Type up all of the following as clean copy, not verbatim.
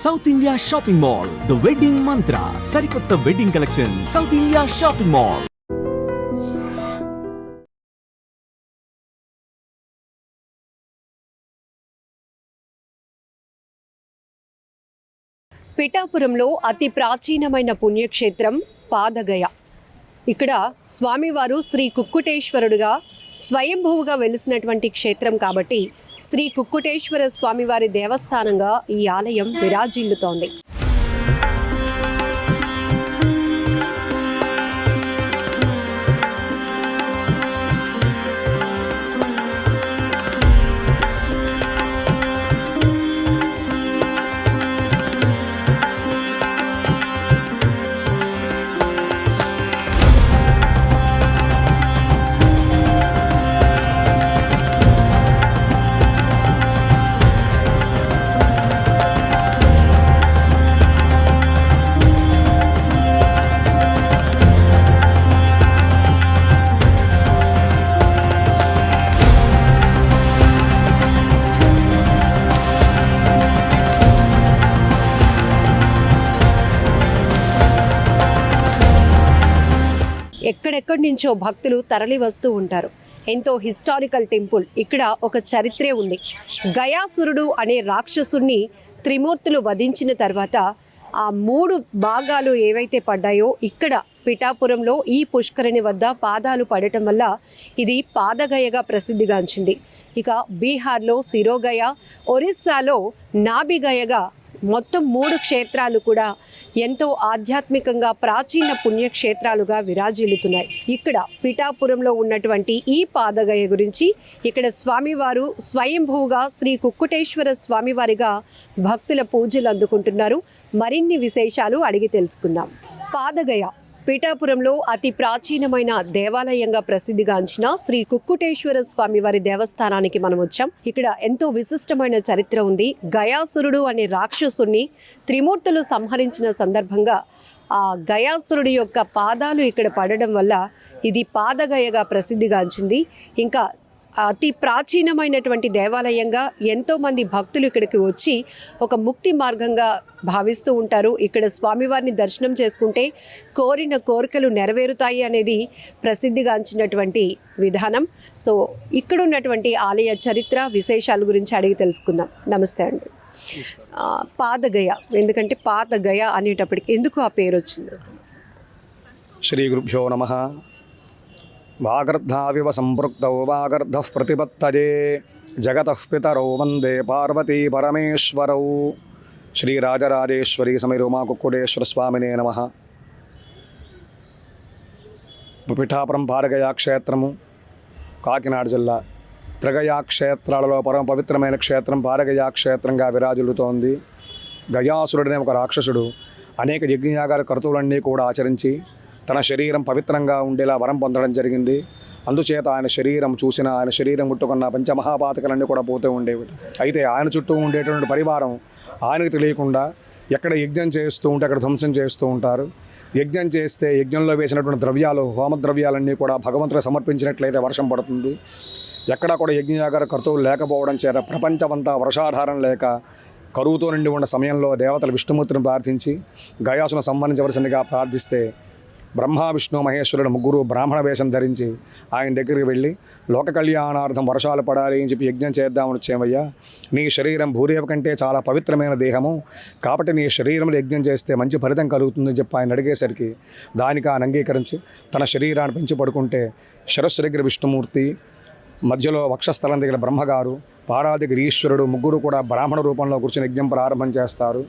South India shopping mall, the wedding మంత్ర, సరికొత్త wedding collection, south India shopping mall. పిఠాపురంలో అతి ప్రాచీనమైన పుణ్యక్షేత్రం పాదగయ. ఇక్కడ స్వామివారు శ్రీ కుక్కుటేశ్వరుడుగా స్వయంభువుగా వెలిసినటువంటి క్షేత్రం కాబట్టి శ్రీ కుక్కుటేశ్వర స్వామివారి దేవస్థానంగా ఈ ఆలయం విరాజిల్లుతోంది. ఎక్కడెక్కడి నుంచో భక్తులు తరలి వస్తూ ఉంటారు. ఎంతో హిస్టారికల్ టెంపుల్. ఇక్కడ ఒక చరిత్రే ఉంది. గయాసురుడు అనే రాక్షసుణ్ణి త్రిమూర్తులు వధించిన తర్వాత ఆ 3 భాగాలు ఏవైతే పడ్డాయో ఇక్కడ పిఠాపురంలో ఈ పుష్కరిణి వద్ద పాదాలు పడటం వల్ల ఇది పాదగయగా ప్రసిద్ధిగాంచింది. ఇక బీహార్లో సిరోగయ, ఒరిస్సాలో నాభిగయగా మొత్తం 3 క్షేత్రాలు కూడా ఎంతో ఆధ్యాత్మికంగా ప్రాచీన పుణ్యక్షేత్రాలుగా విరాజిల్లుతున్నాయి. ఇక్కడ పిఠాపురంలో ఉన్నటువంటి ఈ పాదగయ గురించి ఇక్కడ స్వామివారు స్వయంభూగా శ్రీ కుక్కుటేశ్వర స్వామివారిగా భక్తుల పూజలు అందుకుంటున్నారు. మరిన్ని విశేషాలు అడిగి తెలుసుకుందాం. పాదగయ పిఠాపురంలో అతి ప్రాచీనమైన దేవాలయంగా ప్రసిద్ధిగాంచిన శ్రీ కుక్కుటేశ్వర స్వామివారి దేవస్థానానికి మనం వచ్చాం. ఇక్కడ ఎంతో విశిష్టమైన చరిత్ర ఉంది. గయాసురుడు అనే రాక్షసుని త్రిమూర్తులు సంహరించిన సందర్భంగా ఆ గయాసురుడి యొక్క పాదాలు ఇక్కడ పడడం వల్ల ఇది పాదగయగా ప్రసిద్ధిగాంచింది. ఇంకా అతి ప్రాచీనమైనటువంటి దేవాలయంగా ఎంతోమంది భక్తులు ఇక్కడికి వచ్చి ఒక ముక్తి మార్గంగా భావిస్తూ ఉంటారు. ఇక్కడ స్వామివారిని దర్శనం చేసుకుంటే కోరిన కోరికలు నెరవేరుతాయి అనేది ప్రసిద్ధిగాంచినటువంటి విధానం. సో ఇక్కడ ఉన్నటువంటి ఆలయ చరిత్ర విశేషాల గురించి అడిగి తెలుసుకుందాం. నమస్తే అండి. పాదగయ, ఎందుకంటే పాదగయ అనేటప్పటికి ఎందుకు ఆ పేరు వచ్చింది? శ్రీ గురుభ్యో నమః. వాగర్ధావివ సంపృక్తౌ వాగర్ధః ప్రతిపత్తయే జగతః పితరౌ వందే పార్వతీ పరమేశ్వరౌ. శ్రీ రాజరాజేశ్వరీ సమేత ఉమా కుక్కుటేశ్వర స్వామినే నమః. పిఠాపురం పాదగయ క్షేత్రము కాకినాడ జిల్లా త్రిగయా క్షేత్రాలలో పరమ పవిత్రమైన క్షేత్రం పాదగయ క్షేత్రంగా విరాజిల్లుతోంది. గయాసురుడనే ఒక రాక్షసుడు అనేక యజ్ఞయాగాల కర్తువులన్నీ కూడా ఆచరించి తన శరీరం పవిత్రంగా ఉండేలా వరం పొందడం జరిగింది. అందుచేత ఆయన శరీరం చూసిన, ఆయన శరీరం ముట్టుకున్న పంచమహాపాతకాలన్నీ కూడా పోతూ ఉండేవి. అయితే ఆయన చుట్టూ ఉండేటువంటి పరివారం ఆయనకు తెలియకుండా ఎక్కడ యజ్ఞం చేస్తూ ఉంటే అక్కడ ధ్వంసం చేస్తూ ఉంటారు. యజ్ఞం చేస్తే యజ్ఞంలో వేసినటువంటి ద్రవ్యాలు, హోమద్రవ్యాలన్నీ కూడా భగవంతుడికి సమర్పించినట్లయితే వర్షం పడుతుంది. ఎక్కడా కూడా యజ్ఞయాగార కర్తవులు లేకపోవడం చేత ప్రపంచమంతా వర్షాధారం లేక కరువుతో నిండి ఉన్న సమయంలో దేవతలు విష్ణుమూర్తిని ప్రార్థించి గయాసును సంహరించవలసిందిగా ప్రార్థిస్తే బ్రహ్మ, విష్ణు, మహేశ్వరుడు ముగ్గురు బ్రాహ్మణ వేషం ధరించి ఆయన దగ్గరికి వెళ్ళి లోక కళ్యాణార్థం వర్షాలు పడాలి అని చెప్పి యజ్ఞం చేద్దామని వచ్చేమయ్యా, నీ శరీరం భూదేవ కంటే చాలా పవిత్రమైన దేహము కాబట్టి నీ శరీరంలో యజ్ఞం చేస్తే మంచి ఫలితం కలుగుతుందని చెప్పి ఆయన అడిగేసరికి దానికి ఆయన అంగీకరించి తన శరీరాన్ని పెంచి పడుకుంటే శిరస్సు దగ్గర విష్ణుమూర్తి, మధ్యలో వక్షస్థలం దగ్గర బ్రహ్మగారు, పారా దగ్గర ఈశ్వరుడు ముగ్గురు కూడా బ్రాహ్మణ రూపంలో కూర్చొని యజ్ఞం ప్రారంభం చేస్తారు.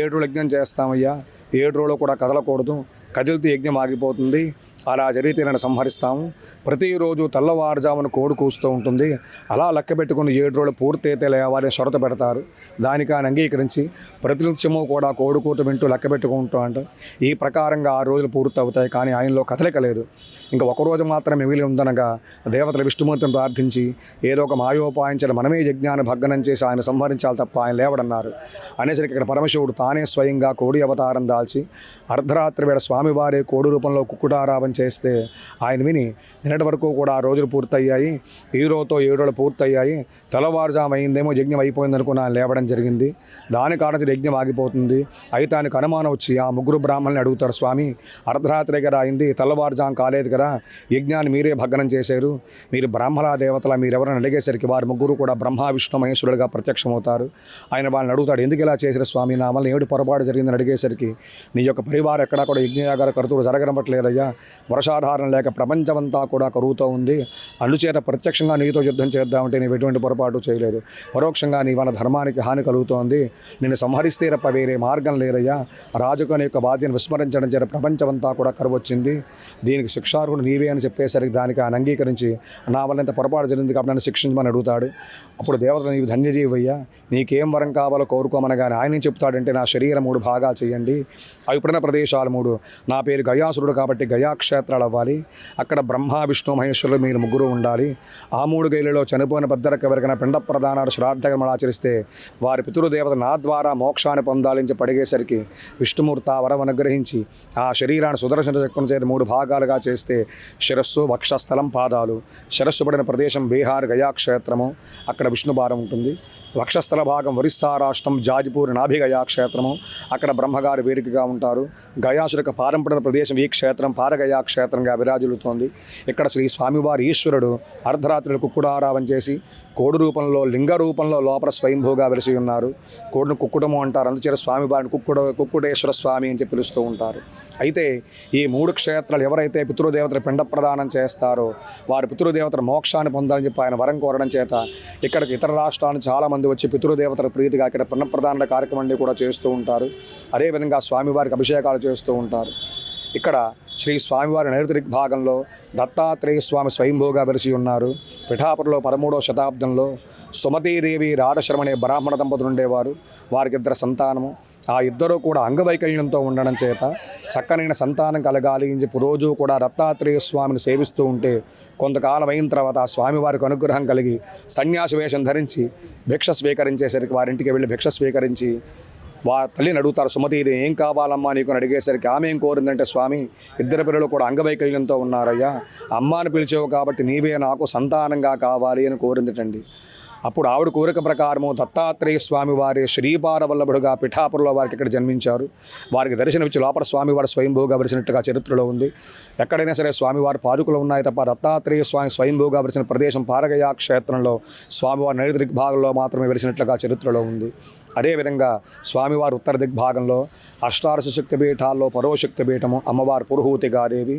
7 రోజులు యజ్ఞం చేస్తామయ్యా, 7 రోజులు కూడా కదలకూడదు, కదిలితే యజ్ఞం ఆగిపోతుంది, అలా జరిగితే నన్ను సంహరిస్తాము. ప్రతిరోజు తెల్లవారుజామున కోడి కూస్తూ ఉంటుంది, అలా లెక్క పెట్టుకుని 7 రోజులు పూర్తయితే లేవాలని షరతు పెడతారు. దానికి ఆయన అంగీకరించి ప్రతినిత్యము కూడా కోడి కూత వింటూ లెక్క పెట్టుకుంటూ అంటారు. ఈ ప్రకారంగా 6 రోజులు పూర్తి అవుతాయి. కానీ ఆయనలో కదలిక లేదు. ఇంకా ఒకరోజు మాత్రమే మిగిలి ఉందనగా దేవతల విష్ణుమూర్తిని ప్రార్థించి ఏదో ఒక మాయోపాయించిన మనమే యజ్ఞాన్ని భగ్నం చేసి ఆయన సంహరించాలి తప్ప ఆయన లేవడన్నారు. అనేసరికి ఇక్కడ పరమశివుడు తానే స్వయంగా కోడి అవతారం దాల్చి అర్ధరాత్రి వేళ స్వామివారే కోడి రూపంలో కుక్కుటారావం చేస్తే ఆయన విని నిన్నటి వరకు కూడా ఆ రోజులు పూర్తయ్యాయి, ఈ రోజుతో 7 రోజులు పూర్తయ్యాయి, తెల్లవారుజాము అయిందేమో యజ్ఞం అయిపోయింది అనుకుని ఆయన లేవడం జరిగింది. దాని కారణం యజ్ఞం ఆగిపోతుంది. అయితే ఆయనకు అనుమానం వచ్చి ఆ ముగ్గురు బ్రాహ్మణుని అడుగుతారు, స్వామి అర్ధరాత్రి కదా అయింది, తెల్లవారుజాము కాలేదు కదా, యజ్ఞాన్ని మీరే భగ్నం చేశారు, మీరు బ్రాహ్మణ దేవతల మీరెవరైనా అడిగేసరికి వారు ముగ్గురు కూడా బ్రహ్మ విష్ణు మహేశ్వరుడుగా ప్రత్యక్షమవుతారు. ఆయన వాళ్ళని అడుగుతాడు, ఎందుకు ఇలా చేశారు స్వామి, నా వల్ల ఏమిటి పొరపాటు జరిగిందని అడిగేసరికి నీ యొక్క పరివారం ఎక్కడా కూడా యజ్ఞయాగార కరుతులు జరగనట్లేదయ్యా, వర్షాధారం లేక ప్రపంచమంతా కూడా కరుగుతూ ఉంది, అందుచేత ప్రత్యక్షంగా నీతో యుద్ధం చేద్దామంటే నీవు ఎటువంటి పొరపాటు చేయలేదు, పరోక్షంగా నీ వల్ల ధర్మానికి హాని కలుగుతోంది, నిన్ను సంహరిస్తే తప్ప వేరే మార్గం లేదయ్యా, రాజుకొని యొక్క బాధ్యను విస్మరించడం చేత ప్రపంచమంతా కూడా కరువు వచ్చింది, దీనికి శిక్షార్హుడు నీవే అని చెప్పేసరికి దానికి ఆయన అంగీకరించి నా వల్ల ఇంత పొరపాటు జరిగింది కాబట్టి నన్ను శిక్షించమని అడుగుతాడు. అప్పుడు దేవతలు నీవు ధన్యజీవయ్యా, నీకేం వరం కావాలో కోరుకోమనగానే ఆయన ఏం చెప్తాడంటే, నా శరీరం 3 భాగాలు చేయండి, అవి పుట్టిన ప్రదేశాలు 3, నా పేరు గయాసురుడు కాబట్టి గయాక్షేత్రాలు అవ్వాలి, అక్కడ బ్రహ్మ విష్ణు మహేశ్వరులు మీరు ముగ్గురు ఉండాలి, ఆ 3 గైలలో చనిపోయిన పెద్దలకు ఎవరికైనా పిండ ప్రదానాలు శ్రాద్ధకర్మలు ఆచరిస్తే వారి పితృదేవత నా ద్వారా మోక్షాన్ని పొందాలని చెప్పి అడిగేసరికి విష్ణుమూర్తి ఆ వరం అనుగ్రహించి ఆ శరీరాన్ని సుదర్శన చక్రం చేతి 3 భాగాలుగా చేస్తే శిరస్సు, వక్షస్థలం, పాదాలు, శిరస్సు పడిన ప్రదేశం బీహార్ గయాక్షేత్రము, అక్కడ విష్ణుభారం ఉంటుంది, వక్షస్థల భాగం ఒరిస్సా రాష్ట్రం జాజిపూర్ నాభిగయా క్షేత్రము, అక్కడ బ్రహ్మగారు వేదికగా ఉంటారు, గయాసుడికి పారంపడిన ప్రదేశం ఈ క్షేత్రం పారగయా క్షేత్రంగా విరాజిల్లుతోంది. ఇక్కడ శ్రీ స్వామివారి ఈశ్వరుడు అర్ధరాత్రులు కుక్కుడారావం చేసి కోడి రూపంలో లింగ రూపంలో లోపల స్వయంభూగా వెలిసి ఉన్నారు. కోడిని కుక్కుటము అంటారు, అందుచేత స్వామివారిని కుక్కుటేశ్వర స్వామి అని చెప్పి పిలుస్తూ ఉంటారు. అయితే ఈ 3 క్షేత్రాలు ఎవరైతే పితృదేవతలు పిండ ప్రదానం చేస్తారో వారి పితృదేవతల మోక్షాన్ని పొందాలని చెప్పి ఆయన వరం కోరడం చేత ఇక్కడికి ఇతర రాష్ట్రాల నుంచి చాలామంది వచ్చి పితృదేవతల ప్రీతిగా ఇక్కడ పిండ ప్రదాన కార్యక్రమాన్ని కూడా చేస్తూ ఉంటారు. అదేవిధంగా స్వామివారికి అభిషేకాలు చేస్తూ ఉంటారు. ఇక్కడ శ్రీ స్వామివారి నైరుతి భాగంలో దత్తాత్రేయ స్వామి స్వయంభూగా వెలిసి ఉన్నారు. పిఠాపురంలో 13వ శతాబ్దంలో సుమతీదేవి రాధశర్మ అనే బ్రాహ్మణ దంపతులు ఉండేవారు. వారికి 2 సంతానము. ఆ ఇద్దరూ కూడా అంగవైకల్యంతో ఉండడం చేత చక్కనైన సంతానం కలగాలి అని చెప్పి రోజు కూడా దత్తాత్రేయ స్వామిని సేవిస్తూ ఉంటే కొంతకాలం అయిన తర్వాత ఆ స్వామివారికి అనుగ్రహం కలిగి సన్యాసి వేషం ధరించి భిక్ష స్వీకరించేసరికి వారింటికి వెళ్ళి భిక్ష స్వీకరించి తల్లిని అడుగుతారు, సుమతీది ఏం కావాలమ్మా నీకు అని అడిగేసరికి ఆమె ఏం కోరిందంటే, స్వామి 2 పిల్లలు కూడా అంగవైకల్యంతో ఉన్నారయ్యా, అమ్మాని పిలిచావు కాబట్టి నీవే నాకు సంతానంగా కావాలి అని కోరిందిటండి. అప్పుడు ఆవిడ కోరిక ప్రకారము దత్తాత్రేయ స్వామి వారి శ్రీపాదవల్లభుడుగా పిఠాపురంలో వారికి ఇక్కడ జన్మించారు. వారికి దర్శనమిచ్చి లోపల స్వామివారు స్వయంభూగా వెలిసినట్టుగా చరిత్రలో ఉంది. ఎక్కడైనా సరే స్వామివారి పాదుకలు ఉన్నాయి తప్ప దత్తాత్రేయ స్వామి స్వయంభూగా వెలిసిన ప్రదేశం పారగయా క్షేత్రంలో స్వామివారి నైరుతి దిగ్భాగంలో మాత్రమే వెలిసినట్లుగా చరిత్రలో ఉంది. అదేవిధంగా స్వామివారి ఉత్తర దిగ్భాగంలో అష్టాదశ శక్తి పీఠాల్లో పరోశక్తి పీఠము అమ్మవారు పురుహూతిగాదేవి.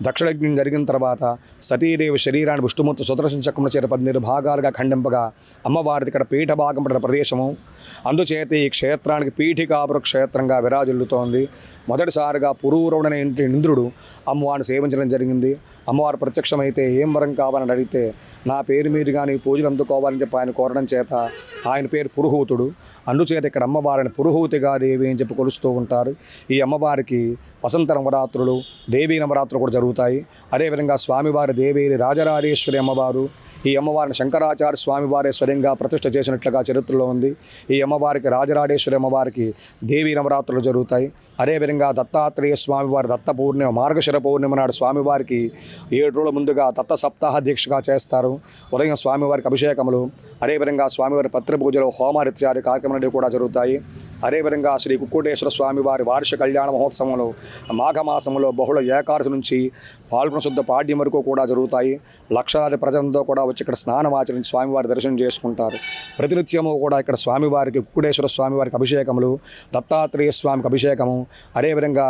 దక్షిణయజ్ఞం జరిగిన తర్వాత సతీదేవి శరీరాన్ని విష్ణుమూర్తి సుదర్శన చక్రముల చేత 12 భాగాలుగా ఖండింపగా అమ్మవారిది ఇక్కడ పీఠ భాగం పడిన ప్రదేశము. అందుచేత ఈ క్షేత్రానికి పీఠికాపుర క్షేత్రంగా విరాజిల్లుతోంది. మొదటిసారిగా పురూరవుడనే ఇంద్రుడు అమ్మవారిని సేవించడం జరిగింది. అమ్మవారు ప్రత్యక్షమైతే ఏం వరం కావాలని అడిగితే నా పేరు మీదుగా నీ పూజలు అందుకోవాలని చెప్పి ఆయన కోరడం చేత ఆయన పేరు పురుహూతుడు. అందుచేత ఇక్కడ అమ్మవారిని పురుహూతిగా దేవి అని చెప్పి కొలుస్తూ ఉంటారు. ఈ అమ్మవారికి వసంత నవరాత్రులు, దేవీ నవరాత్రులు కూడా జరుగుతాయి. అదేవిధంగా స్వామివారి దేవేరి రాజరాజేశ్వరి అమ్మవారు, ఈ అమ్మవారిని శంకరాచార్య స్వామివారే స్వయంగా ప్రతిష్ఠ చేసినట్లుగా చరిత్రలో ఉంది. ఈ అమ్మవారికి రాజరాజేశ్వరి అమ్మవారికి దేవీ నవరాత్రులు జరుగుతాయి. అదేవిధంగా దత్తాత్రేయ స్వామివారి దత్త పూర్ణిమ మార్గశిర పూర్ణిమ నాడు స్వామివారికి 7 రోజుల ముందుగా దత్త సప్తాహ దీక్షగా చేస్తారు. ఉదయం స్వామివారికి అభిషేకములు, అదేవిధంగా స్వామివారి పత్రి పూజలు, హోమారిత్యాది కార్యక్రమాలు కూడా జరుగుతాయి. అదేవిధంగా శ్రీ కుక్కుటేశ్వర స్వామివారి వార్షిక కళ్యాణ మహోత్సవంలో మాఘమాసంలో బహుళ ఏకాదశి నుంచి పాల్గొన శుద్ధ పాడ్యం వరకు కూడా జరుగుతాయి. లక్షలాది ప్రజలతో కూడా వచ్చి ఇక్కడ స్నానం ఆచరించి స్వామివారి దర్శనం చేసుకుంటారు. ప్రతినిత్యము కూడా ఇక్కడ స్వామివారికి కుక్కుటేశ్వర స్వామివారికి అభిషేకములు, దత్తాత్రేయ స్వామికి అభిషేకము, అదేవిధంగా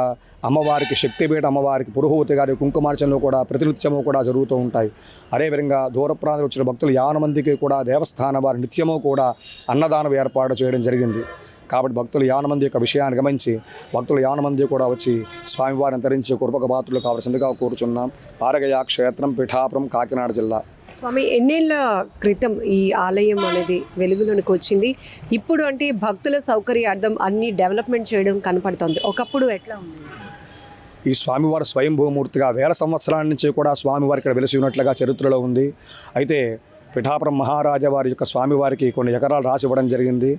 అమ్మవారికి శక్తిపీఠ అమ్మవారికి పురుహూతి గారి కుంకుమార్చనలు కూడా ప్రతినిత్యము కూడా జరుగుతూ ఉంటాయి. అదేవిధంగా దూర ప్రాంతాలకు వచ్చిన భక్తులు 50 మందికి కూడా దేవస్థానం వారి నిత్యము కూడా అన్నదానం ఏర్పాటు చేయడం జరిగింది. కాబట్టి భక్తులు 50 మంది యొక్క విషయాన్ని గమనించి భక్తులు 50 మంది కూడా వచ్చి స్వామివారిని ధరించి కృపక పాత్రలు కావాల్సిందిగా కోరుచున్నాం. పారగయా క్షేత్రం, పిఠాపురం, కాకినాడ జిల్లా. స్వామి, ఎన్నేళ్ల క్రితం ఈ ఆలయం అనేది వెలుగులోనికి వచ్చింది? ఇప్పుడు అంటే భక్తుల సౌకర్యార్థం అన్ని డెవలప్మెంట్ చేయడం కనపడుతుంది. ఒకప్పుడు ఎట్లా ఉంది? ఈ స్వామివారి స్వయంభూమూర్తిగా 1000 సంవత్సరాల నుంచి కూడా స్వామివారి ఇక్కడ వెలిసి ఉన్నట్లుగా చరిత్రలో ఉంది. అయితే పిఠాపురం మహారాజా వారి యొక్క స్వామివారికి కొన్ని ఎకరాలు రాసి ఇవ్వడం జరిగింది.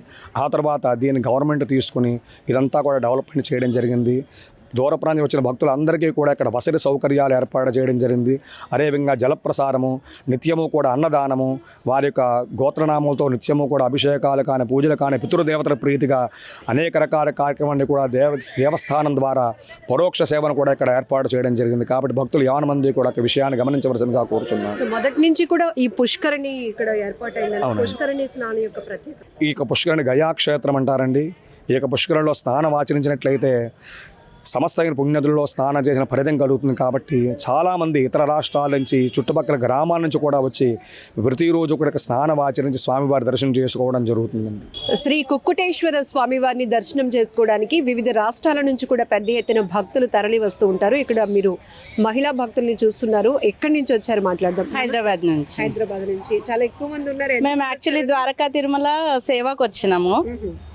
ఆ తర్వాత దీన్ని గవర్నమెంట్ తీసుకుని ఇదంతా కూడా డెవలప్మెంట్ చేయడం జరిగింది. దూర ప్రాంతం వచ్చిన భక్తులందరికీ కూడా ఇక్కడ వసతి సౌకర్యాలు ఏర్పాటు చేయడం జరిగింది. అదేవిధంగా జలప్రసారము, నిత్యము కూడా అన్నదానము, వారి యొక్క గోత్రనామాలతో నిత్యము కూడా అభిషేకాలు కానీ, పూజలు కానీ, పితృదేవతల ప్రీతిగా అనేక రకాల కార్యక్రమాన్ని కూడా దేవస్థానం ద్వారా పరోక్ష సేవను కూడా ఇక్కడ ఏర్పాటు చేయడం జరిగింది. కాబట్టి భక్తులు యావన మంది కూడా ఈ విషయాన్ని గమనించవలసిందిగా కోరుతున్నాను. సో మొదటి నుంచి కూడా ఈ పుష్కరిణి ఇక్కడ ఏర్పాటైంది. పుష్కరిణి స్నానం యొక్క ప్రత్యేకత. ఈ యొక్క పుష్కరిణి గయా క్షేత్రం అంటారండి. ఈ యొక్క పుష్కరంలో స్నానం ఆచరించినట్లయితే సమస్తమైన పుణ్యదుల్లో స్నానం చేసిన ఫలితం కలుగుతుంది. కాబట్టి చాలామంది ఇతర రాష్ట్రాల నుంచి, చుట్టుపక్కల గ్రామాల నుంచి కూడా వచ్చి ప్రతిరోజు కూడా స్నానం ఆచరించి స్వామివారి దర్శనం చేసుకోవడం జరుగుతుందండి. శ్రీ కుక్కుటేశ్వర స్వామివారిని దర్శనం చేసుకోవడానికి వివిధ రాష్ట్రాల నుంచి కూడా పెద్ద ఎత్తున భక్తులు తరలి వస్తూ ఉంటారు. ఇక్కడ మీరు మహిళా భక్తుల్ని చూస్తున్నారు. ఎక్కడి నుంచి వచ్చారు మాట్లాడదాం? హైదరాబాద్ నుంచి. హైదరాబాద్ నుంచి చాలా ఎక్కువ మంది ఉన్నారు. మేము యాక్చువల్లీ ద్వారకా తిరుమల సేవకు వచ్చినాము.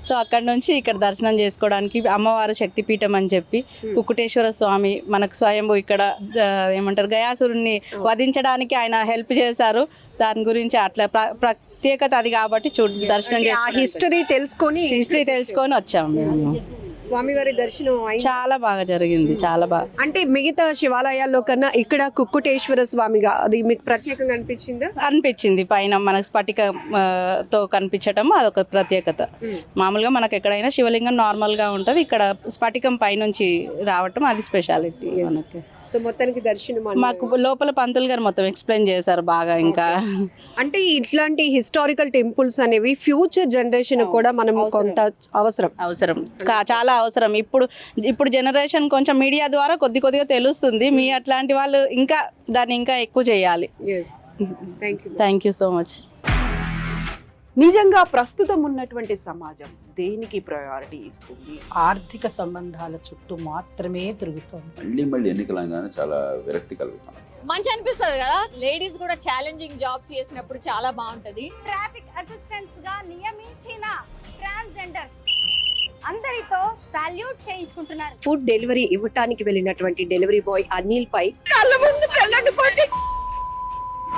సో అక్కడ నుంచి ఇక్కడ దర్శనం చేసుకోవడానికి అమ్మవారు శక్తిపీఠం అని చెప్పి కుక్కుటేశ్వర స్వామి మనకు స్వయంభూ ఇక్కడ ఏమంటారు గయాసురుణ్ణి వధించడానికి ఆయన హెల్ప్ చేశారు. దాని గురించి అట్లా ప్రత్యేకత అది కాబట్టి దర్శనం హిస్టరీ తెలుసుకొని వచ్చాము మేము. స్వామివారి దర్శనం చాలా బాగా జరిగింది. చాలా బాగా అంటే మిగతా శివాలయాల్లో కన్నా ఇక్కడ కుక్కుటేశ్వర స్వామిగా అది మీకు ప్రత్యేకంగా అనిపించిందా? అనిపించింది. పైన మనకు స్ఫటికతో కనిపించటం అదొక ప్రత్యేకత. మామూలుగా మనకు ఎక్కడైనా శివలింగం నార్మల్గా ఉంటుంది, ఇక్కడ స్ఫటికం పైనుంచి రావటం అది స్పెషాలిటీ మనకి. సో మొత్తానికి దర్శనం మాకు లోపల పంతులు గారు మొత్తం ఎక్స్ప్లెయిన్ చేశారు బాగా. ఇంకా అంటే ఇట్లాంటి హిస్టారికల్ టెంపుల్స్ అనేవి ఫ్యూచర్ జనరేషన్ కూడా మనం కొంత అవసరం చాలా అవసరం. ఇప్పుడు జనరేషన్ కొంచెం మీడియా ద్వారా కొద్దిగా తెలుస్తుంది. మీ అట్లాంటి వాళ్ళు ఇంకా దాన్ని ఇంకా ఎక్కువ చేయాలి. Thank you so much. నిజంగా ప్రస్తుతం ఉన్నటువంటి సమాజం దేనికి ప్రయారిటీ ఇస్తుంది? ఆర్థిక సంబంధాల చుట్టూ మాత్రమే తిరుగుతోంది. మళ్ళీ ఎన్నికలంగానే చాలా విరక్తి కలుగుతాం. మంచి అనిపిస్తుంది కదా, లేడీస్ కూడా ఛాలెంజింగ్ జాబ్స్ చేసినప్పుడు చాలా బాగుంటది. ట్రాఫిక్ అసిస్టెంట్స్ గా నియమించిన ట్రాన్స్జెండర్స్ అందరితో సాల్యూట్ చేయించుకుంటున్నారు. ఫుడ్ డెలివరీ ఇవ్వటానికి వెళ్ళినటువంటి డెలివరీ బాయ్ అనిల్ పై కళ్ళ ముందు